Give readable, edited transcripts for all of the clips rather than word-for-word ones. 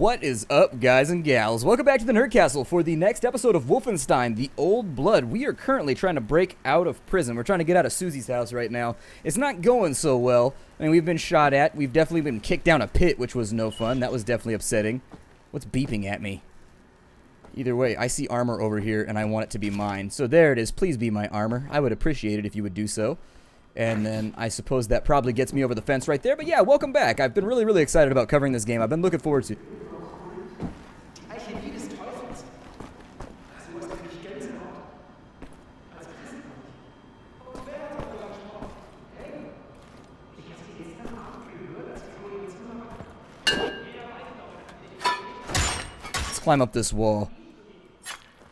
What is up, guys and gals? Welcome back to the Nerd Castle for the next episode of Wolfenstein The Old Blood. We are currently trying to break out of prison. We're trying to get out of Susie's house right now. It's not going so well. I mean, we've been shot at. We've definitely been kicked down a pit, which was no fun. That was definitely upsetting. What's beeping at me? Either way, I see armor over here, and I want it to be mine. So there it is. Please be my armor. I would appreciate it if you would do so. And then I suppose that probably gets me over the fence right there. But yeah, welcome back. I've been really, really excited about covering this game. I've been looking forward to... Climb up this wall.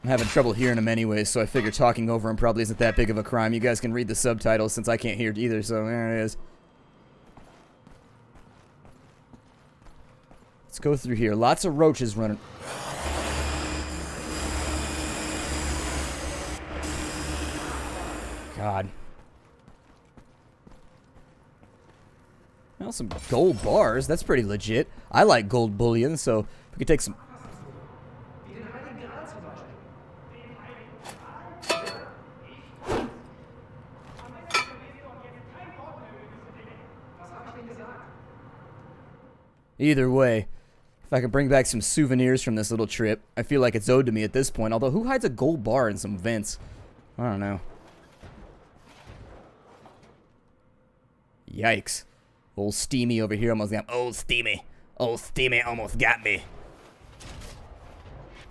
I'm having trouble hearing him anyways, so I figure talking over him probably isn't that big of a crime. You guys can read the subtitles since I can't hear it either, so there it is. Let's go through here. Lots of roaches running. God. Well, some gold bars. That's pretty legit. I like gold bullion, so we could take some... Either way, if I could bring back some souvenirs from this little trip, I feel like it's owed to me at this point. Although, who hides a gold bar in some vents? I don't know. Yikes. Old Steamy over here almost got... Old Steamy. Old Steamy almost got me.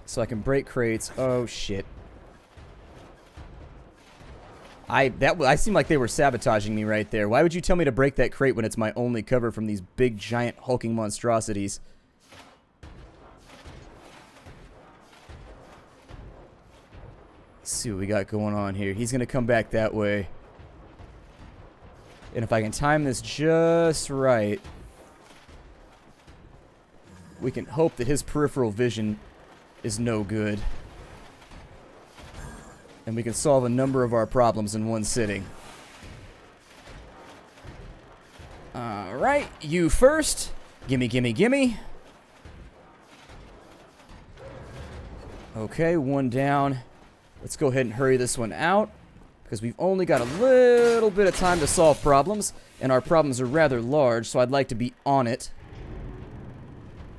So I can break crates. Oh, shit. I seem like they were sabotaging me right there. Why would you tell me to break that crate when it's my only cover from these big, giant, hulking monstrosities? Let's see what we got going on here. He's going to come back that way. And if I can time this just right, we can hope that his peripheral vision is no good. And we can solve a number of our problems in one sitting. Alright, you first. Gimme, gimme, gimme. Okay, one down. Let's go ahead and hurry this one out, because we've only got a little bit of time to solve problems, and our problems are rather large, so I'd like to be on it.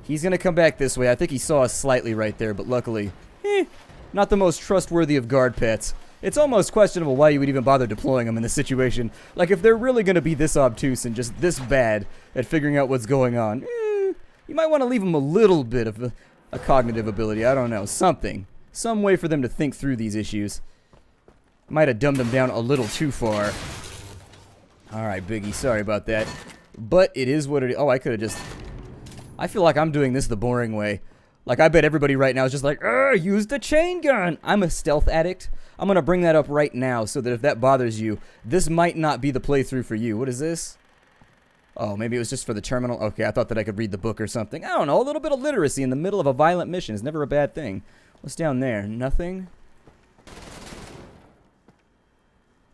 He's going to come back this way. I think he saw us slightly right there, but luckily... not the most trustworthy of guard pets. It's almost questionable why you would even bother deploying them in this situation. Like, if they're really going to be this obtuse and just this bad at figuring out what's going on, you might want to leave them a little bit of a cognitive ability. I don't know. Something. Some way for them to think through these issues. Might have dumbed them down a little too far. Alright, Biggie. Sorry about that. But it is what it is. Oh, I could have just... I feel like I'm doing this the boring way. Like, I bet everybody right now is just like, use the chain gun! I'm a stealth addict. I'm gonna bring that up right now so that if that bothers you, this might not be the playthrough for you. What is this? Oh, maybe it was just for the terminal? Okay, I thought that I could read the book or something. I don't know, a little bit of literacy in the middle of a violent mission is never a bad thing. What's down there? Nothing?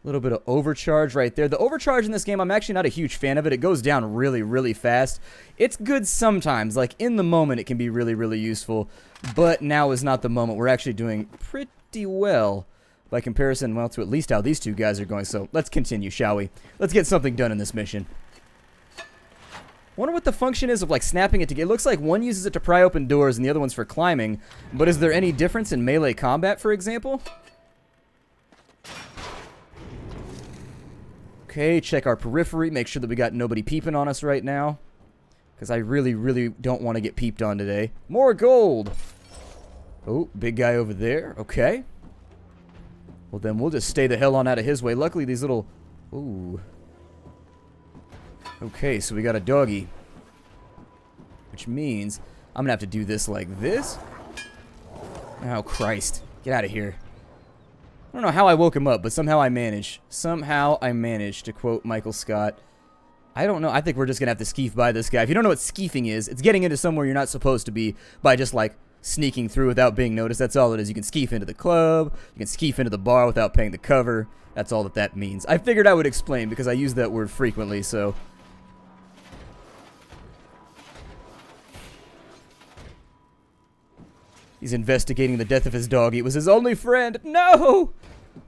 A little bit of overcharge right there. The overcharge in this game, I'm actually not a huge fan of it. It goes down really, really fast. It's good sometimes. Like, in the moment, it can be really, really useful. But now is not the moment. We're actually doing pretty well by comparison, well, to at least how these two guys are going. So, let's continue, shall we? Let's get something done in this mission. Wonder what the function is of, like, snapping it together. It looks like one uses it to pry open doors and the other one's for climbing. But is there any difference in melee combat, for example? Okay, check our periphery, make sure that we got nobody peeping on us right now. Because I really, really don't want to get peeped on today. More gold! Oh, big guy over there. Okay. Well, then we'll just stay the hell on out of his way. Luckily, these little... Ooh. Okay, so we got a doggy. Which means I'm going to have to do this like this. Oh, Christ. Get out of here. I don't know how I woke him up, but somehow I managed. Somehow I managed, to quote Michael Scott. I don't know. I think we're just going to have to skeef by this guy. If you don't know what skeefing is, it's getting into somewhere you're not supposed to be by just, like, sneaking through without being noticed. That's all it is. You can skeef into the club. You can skeef into the bar without paying the cover. That's all that means. I figured I would explain because I use that word frequently, so... He's investigating the death of his dog. He was his only friend. No!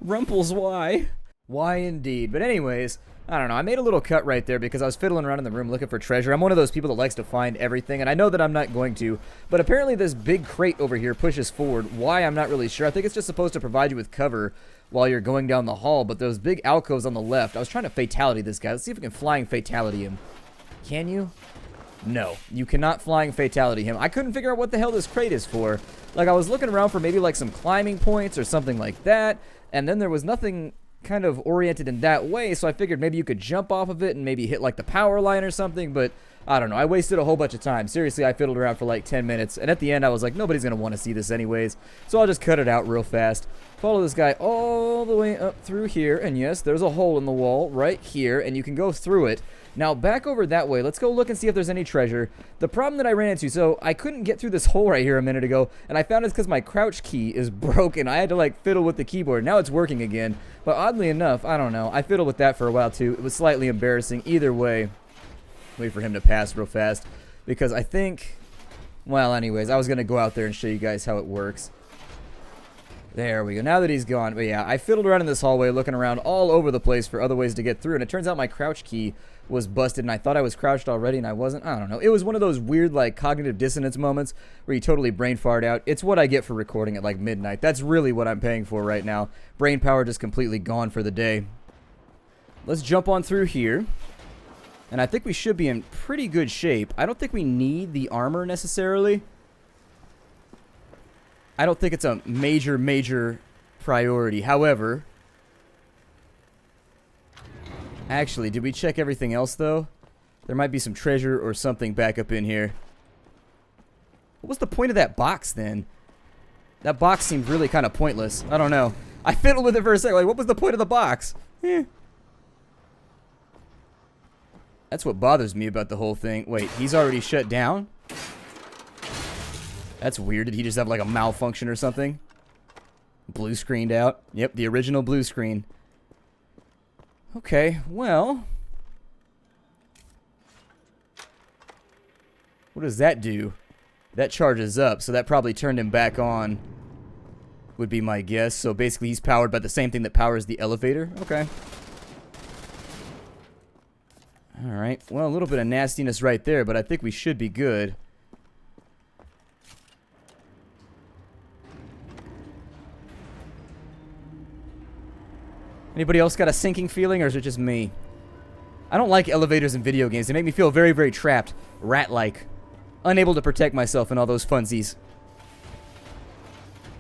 Rumples, why? Why indeed. But anyways, I don't know. I made a little cut right there because I was fiddling around in the room looking for treasure. I'm one of those people that likes to find everything, and I know that I'm not going to. But apparently this big crate over here pushes forward. Why, I'm not really sure. I think it's just supposed to provide you with cover while you're going down the hall. But those big alcoves on the left, I was trying to fatality this guy. Let's see if we can flying fatality him. Can you? No, you cannot flying fatality him. I couldn't figure out what the hell this crate is for. Like, I was looking around for maybe like some climbing points or something like that, and then there was nothing kind of oriented in that way, so I figured maybe you could jump off of it and maybe hit like the power line or something, but I don't know. I wasted a whole bunch of time. Seriously, I fiddled around for like 10 minutes, and at the end I was like, nobody's going to want to see this anyways, so I'll just cut it out real fast. Follow this guy all the way up through here, and yes, there's a hole in the wall right here, and you can go through it. Now, back over that way, let's go look and see if there's any treasure. The problem that I ran into, so I couldn't get through this hole right here a minute ago, and I found it's because my crouch key is broken. I had to, like, fiddle with the keyboard. Now it's working again, but oddly enough, I don't know. I fiddled with that for a while, too. It was slightly embarrassing. Either way, wait for him to pass real fast, because I think, well, anyways, I was going to go out there and show you guys how it works. There we go. Now that he's gone, but yeah, I fiddled around in this hallway looking around all over the place for other ways to get through, and it turns out my crouch key was busted, and I thought I was crouched already, and I wasn't. I don't know. It was one of those weird, like, cognitive dissonance moments where you totally brain fart out. It's what I get for recording at, like, midnight. That's really what I'm paying for right now. Brain power just completely gone for the day. Let's jump on through here, and I think we should be in pretty good shape. I don't think we need the armor necessarily. I don't think it's a major priority. However, actually, did we check everything else, though? There might be some treasure or something back up in here. What was the point of that box, then? That box seemed really kind of pointless. I don't know. I fiddled with it for a second. Like, what was the point of the box? That's what bothers me about the whole thing. Wait, he's already shut down? That's weird. Did he just have, like, a malfunction or something? Blue screened out. Yep, the original blue screen. Okay, well, what does that do? That charges up, so that probably turned him back on, would be my guess. So basically he's powered by the same thing that powers the elevator. Okay. Alright, well, a little bit of nastiness right there, but I think we should be good. Anybody else got a sinking feeling, or is it just me? I don't like elevators in video games. They make me feel very, very trapped. Rat-like. Unable to protect myself in all those funsies.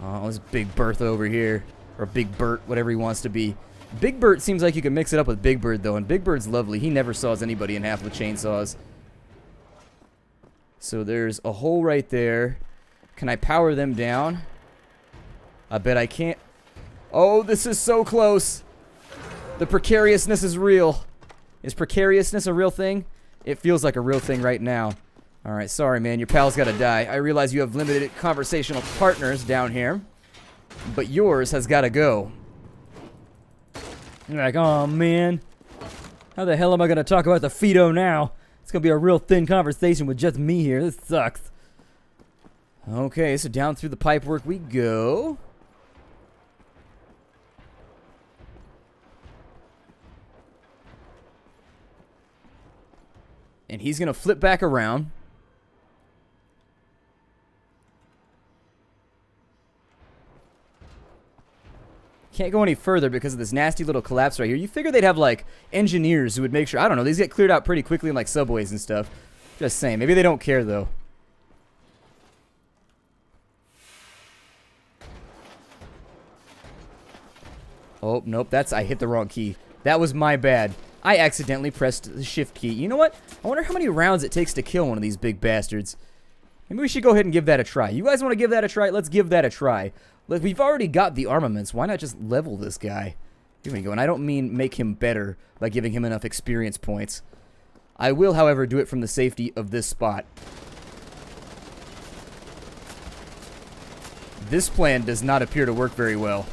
Oh, this Big Bertha over here. Or Big Bert, whatever he wants to be. Big Bert seems like you can mix it up with Big Bird, though. And Big Bird's lovely. He never saws anybody in half with chainsaws. So there's a hole right there. Can I power them down? I bet I can't. Oh, this is so close. The precariousness is real. Is precariousness a real thing? It feels like a real thing right now. Alright, sorry man, your pal's gotta die. I realize you have limited conversational partners down here, but yours has gotta go. You're like, oh man, how the hell am I gonna talk about the Fido now? It's gonna be a real thin conversation with just me here. This sucks. Okay, so down through the pipework we go. And he's going to flip back around. Can't go any further because of this nasty little collapse right here. You figure they'd have, like, engineers who would make sure. I don't know. These get cleared out pretty quickly in, like, subways and stuff. Just saying. Maybe they don't care, though. Oh, nope. I hit the wrong key. That was my bad. I accidentally pressed the shift key. You know what? I wonder how many rounds it takes to kill one of these big bastards. Maybe we should go ahead and give that a try. You guys want to give that a try? Let's give that a try. Look, we've already got the armaments. Why not just level this guy? Here we go. And I don't mean make him better by giving him enough experience points. I will, however, do it from the safety of this spot. This plan does not appear to work very well.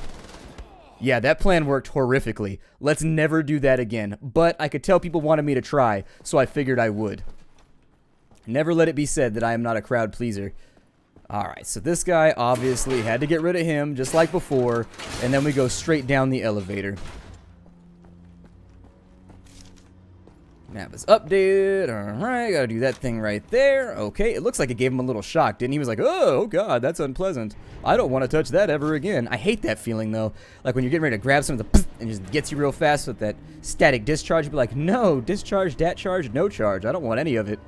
Yeah, that plan worked horrifically. Let's never do that again. But I could tell people wanted me to try, so I figured I would. Never let it be said that I am not a crowd pleaser. Alright, so this guy obviously had to get rid of him, just like before. And then we go straight down the elevator. Map is updated. Alright, gotta do that thing right there. Okay, it looks like it gave him a little shock, didn't he? He was like, oh god, that's unpleasant. I don't want to touch that ever again. I hate that feeling, though. Like when you're getting ready to grab something and it just gets you real fast with that static discharge. You'd be like, no, discharge, dat charge, no charge. I don't want any of it.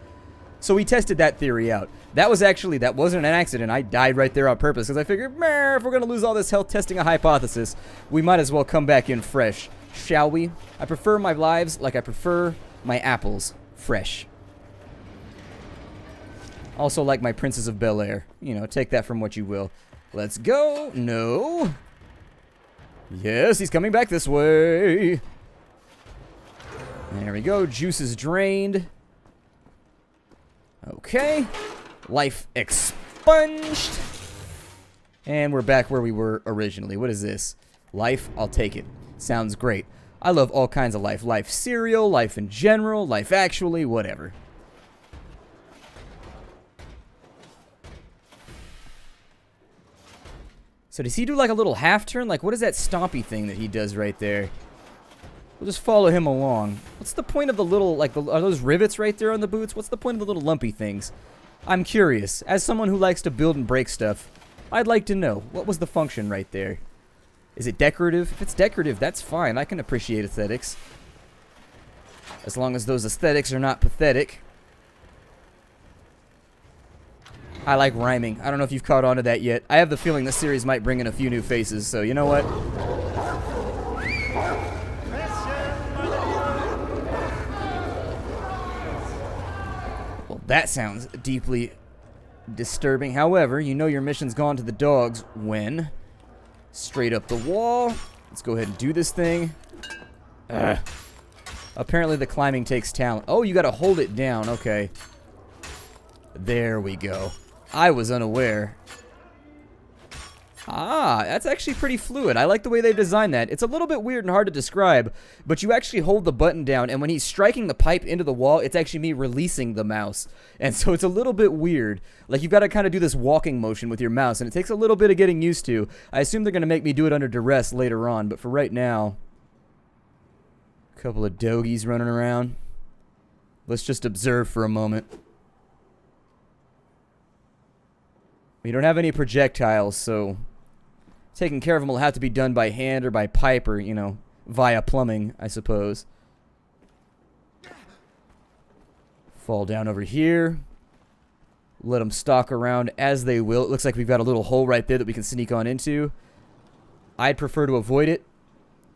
So we tested that theory out. That wasn't an accident. I died right there on purpose because I figured, if we're going to lose all this health testing a hypothesis, we might as well come back in fresh, shall we? I prefer my lives like I prefer my apples fresh. Also like my Princess of Bel-Air. You know, take that from what you will. Let's go. No. Yes, he's coming back this way. There we go. Juice is drained. Okay. Life expunged. And we're back where we were originally. What is this? Life? I'll take it. Sounds great. I love all kinds of life. Life cereal, life in general, life actually, whatever. So does he do like a little half turn? Like what is that stompy thing that he does right there? We'll just follow him along. What's the point of the little, like, are those rivets right there on the boots? What's the point of the little lumpy things? I'm curious. As someone who likes to build and break stuff, I'd like to know. What was the function right there? Is it decorative? If it's decorative, that's fine. I can appreciate aesthetics. As long as those aesthetics are not pathetic. I like rhyming. I don't know if you've caught on to that yet. I have the feeling this series might bring in a few new faces, so you know what? Well, that sounds deeply disturbing. However, you know your mission's gone to the dogs when... Straight up the wall. Let's go ahead and do this thing. Apparently the climbing takes talent. Oh, you gotta hold it down. Okay. There we go. I was unaware. Ah, that's actually pretty fluid. I like the way they designed that. It's a little bit weird and hard to describe, but you actually hold the button down, and when he's striking the pipe into the wall, it's actually me releasing the mouse. And so it's a little bit weird. Like, you've got to kind of do this walking motion with your mouse, and it takes a little bit of getting used to. I assume they're going to make me do it under duress later on, but for right now, a couple of dogies running around. Let's just observe for a moment. We don't have any projectiles, so... taking care of them will have to be done by hand or by pipe or, you know, via plumbing, I suppose. Fall down over here. Let them stalk around as they will. It looks like we've got a little hole right there that we can sneak on into. I'd prefer to avoid it,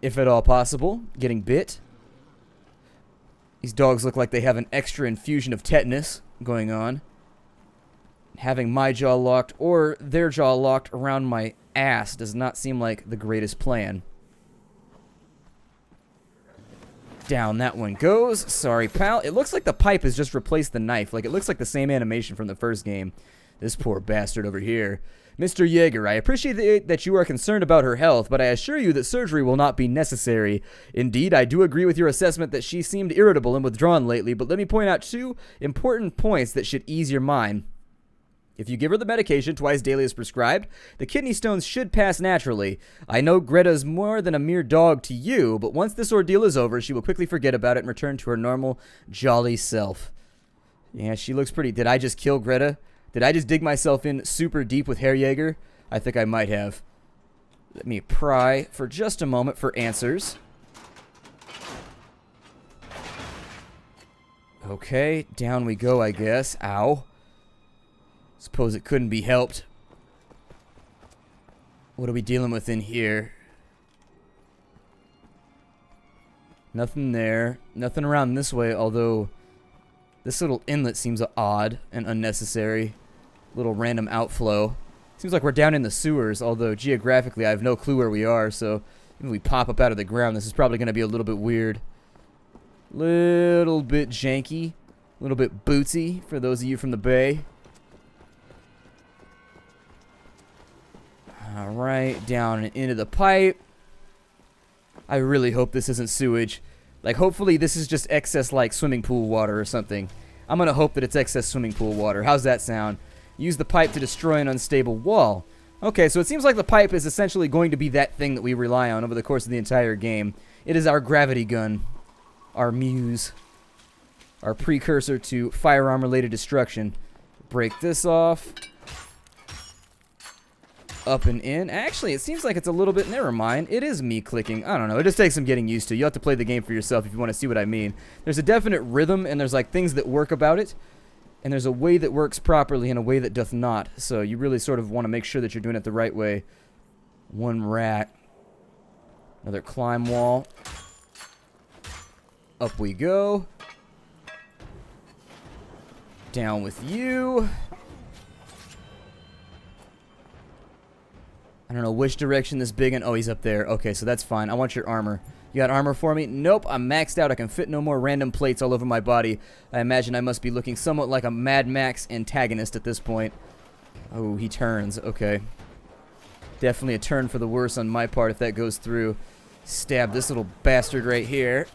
if at all possible. Getting bit. These dogs look like they have an extra infusion of tetanus going on. Having my jaw locked or their jaw locked around my ass does not seem like the greatest plan. Down that one goes. Sorry, pal. It looks like the pipe has just replaced the knife. Like, it looks like the same animation from the first game. This poor bastard over here. Mr. Yeager, I appreciate that you are concerned about her health, but I assure you that surgery will not be necessary. Indeed, I do agree with your assessment that she seemed irritable and withdrawn lately, but let me point out 2 important points that should ease your mind. If you give her the medication twice daily as prescribed, the kidney stones should pass naturally. I know Greta's more than a mere dog to you, but once this ordeal is over, she will quickly forget about it and return to her normal, jolly self. Yeah, she looks pretty... Did I just kill Greta? Did I just dig myself in super deep with Herr Yeager? I think I might have. Let me pry for just a moment for answers. Okay, down we go, I guess. Ow. Suppose it couldn't be helped. What are we dealing with in here? Nothing there. Nothing around this way, although this little inlet seems odd and unnecessary. Little random outflow. Seems like we're down in the sewers, although geographically I have no clue where we are, so if we pop up out of the ground, this is probably going to be a little bit weird. Little bit janky. A little bit bootsy for those of you from the Bay. Alright, down and into the pipe. I really hope this isn't sewage. Like, hopefully this is just excess, like, swimming pool water or something. I'm gonna hope that it's excess swimming pool water. How's that sound? Use the pipe to destroy an unstable wall. Okay, so it seems like the pipe is essentially going to be that thing that we rely on over the course of the entire game. It is our gravity gun. Our muse. Our precursor to firearm-related destruction. Break this off. Up and in. Actually, it seems like it's a little bit... Never mind. It is me clicking. I don't know. It just takes some getting used to. You'll have to play the game for yourself if you want to see what I mean. There's a definite rhythm, and there's like things that work about it. And there's a way that works properly and a way that doth not. So you really sort of want to make sure that you're doing it the right way. One rat. Another climb wall. Up we go. Down with you. I don't know which direction this big one... Oh, he's up there. Okay, so that's fine. I want your armor. You got armor for me? Nope, I'm maxed out. I can fit no more random plates all over my body. I imagine I must be looking somewhat like a Mad Max antagonist at this point. Oh, he turns. Okay. Definitely a turn for the worse on my part if that goes through. Stab this little bastard right here.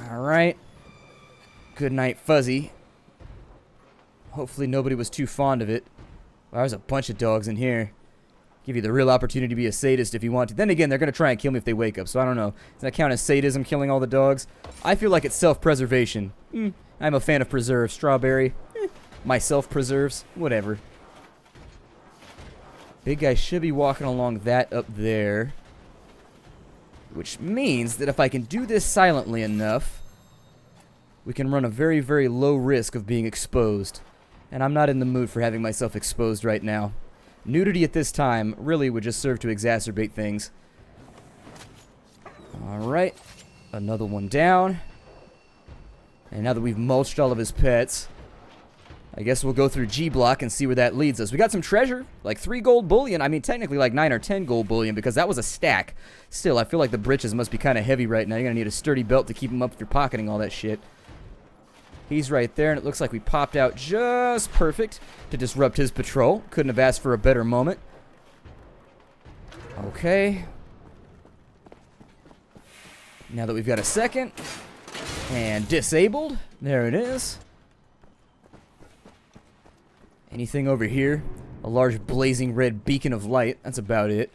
Alright. Good night, Fuzzy. Hopefully nobody was too fond of it. Wow, there's a bunch of dogs in here. Give you the real opportunity to be a sadist if you want to. Then again, they're going to try and kill me if they wake up, so I don't know. Does that count as sadism, killing all the dogs? I feel like it's self-preservation. I'm a fan of preserves. Strawberry. Myself preserves. Whatever. Big guy should be walking along that up there. Which means that if I can do this silently enough, we can run a very, very low risk of being exposed. And I'm not in the mood for having myself exposed right now. Nudity at this time really would just serve to exacerbate things. Alright. Another one down. And now that we've mulched all of his pets, I guess we'll go through G block and see where that leads us. We got some treasure, like 3 gold bullion. I mean, technically like 9 or 10 gold bullion because that was a stack. Still, I feel like the britches must be kind of heavy right now. You're going to need a sturdy belt to keep them up if you're pocketing all that shit. He's right there, and it looks like we popped out just perfect to disrupt his patrol. Couldn't have asked for a better moment. Okay. Now that we've got a second. And disabled. There it is. Anything over here? A large blazing red beacon of light. That's about it.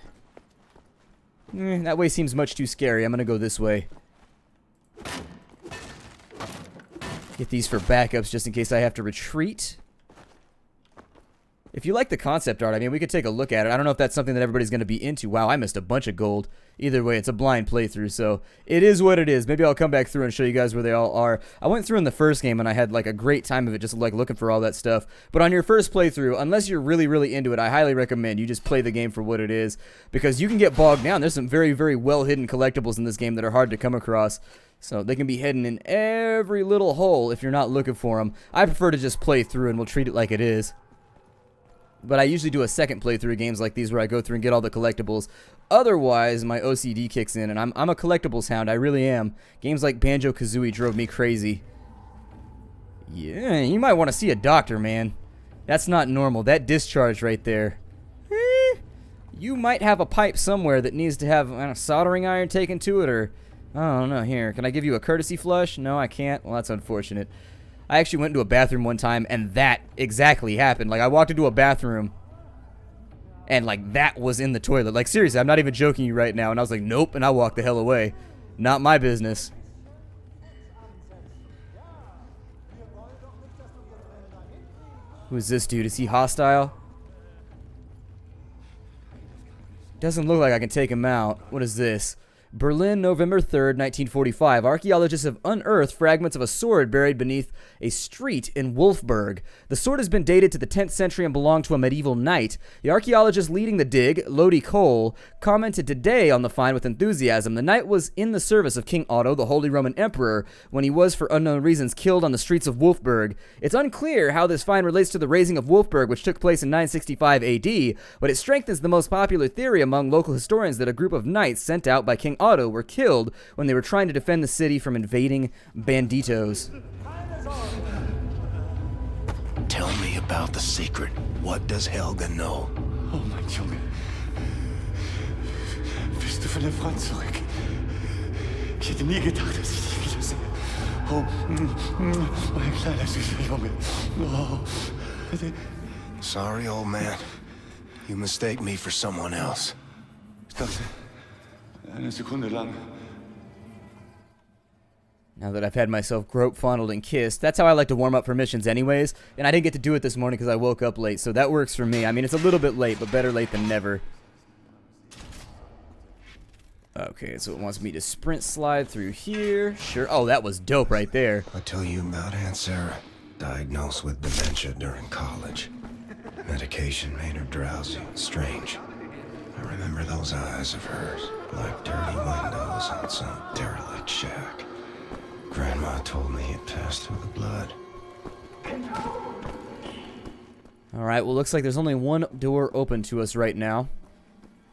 That way seems much too scary. I'm going to go this way. Get these for backups just in case I have to retreat. If you like the concept art, I mean, we could take a look at it. I don't know if that's something that everybody's going to be into. Wow, I missed a bunch of gold. Either way, it's a blind playthrough, so it is what it is. Maybe I'll come back through and show you guys where they all are. I went through in the first game, and I had, like, a great time of it, just, like, looking for all that stuff. But on your first playthrough, unless you're really, really into it, I highly recommend you just play the game for what it is, because you can get bogged down. There's some very, very well-hidden collectibles in this game that are hard to come across. So they can be hidden in every little hole if you're not looking for them. I prefer to just play through, and we'll treat it like it is. But I usually do a second playthrough of games like these where I go through and get all the collectibles. Otherwise, my OCD kicks in, and I'm a collectibles hound. I really am. Games like Banjo-Kazooie drove me crazy. Yeah, you might want to see a doctor, man. That's not normal. That discharge right there. You might have a pipe somewhere that needs to have a soldering iron taken to it, or... I don't know. Here, can I give you a courtesy flush? No, I can't. Well, that's unfortunate. I actually went into a bathroom one time, and that exactly happened. Like, I walked into a bathroom, and, like, that was in the toilet. Like, seriously, I'm not even joking you right now. And I was like, nope, and I walked the hell away. Not my business. Who is this dude? Is he hostile? Doesn't look like I can take him out. What is this? Berlin, November 3rd, 1945. Archaeologists have unearthed fragments of a sword buried beneath a street in Wolfsburg. The sword has been dated to the 10th century and belonged to a medieval knight. The archaeologist leading the dig, Lodi Cole, commented today on the find with enthusiasm. The knight was in the service of King Otto, the Holy Roman Emperor, when he was, for unknown reasons, killed on the streets of Wolfsburg. It's unclear how this find relates to the razing of Wolfsburg, which took place in 965 AD, but it strengthens the most popular theory among local historians that a group of knights sent out by King Otto were killed when they were trying to defend the city from invading banditos. Tell me about the secret. What does Helga know? Oh, mein Junge. Bist du von der Front zurück? Ich hätte nie gedacht, dass ich dich wiedersehe. Oh, mein kleiner süßer Junge. Oh. Sorry, old man. You mistake me for someone else. Ich dachte, eine Sekunde lang. Now that I've had myself groped, fondled, and kissed, that's how I like to warm up for missions anyways, and I didn't get to do it this morning because I woke up late, so that works for me. I mean, it's a little bit late, but better late than never. Okay, so it wants me to sprint slide through here. Sure. Oh, that was dope right there. I tell you about Aunt Sarah. Diagnosed with dementia during college. Medication made her drowsy and strange. I remember those eyes of hers, like dirty windows on some derelict shack. Grandma told me it passed through the blood. Alright, well, looks like there's only one door open to us right now.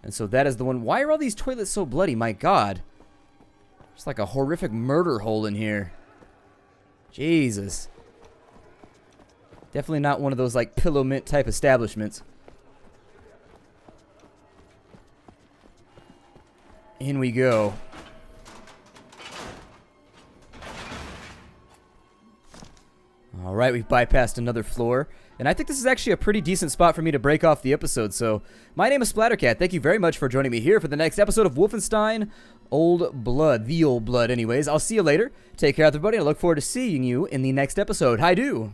And so that is the one. Why are all these toilets so bloody? My God. It's like a horrific murder hole in here. Jesus. Definitely not one of those, like, pillow mint type establishments. In we go. Alright, we've bypassed another floor. And I think this is actually a pretty decent spot for me to break off the episode. So, my name is Splattercat. Thank you very much for joining me here for the next episode of Wolfenstein Old Blood. The Old Blood, anyways. I'll see you later. Take care, everybody. I look forward to seeing you in the next episode. Hi-do.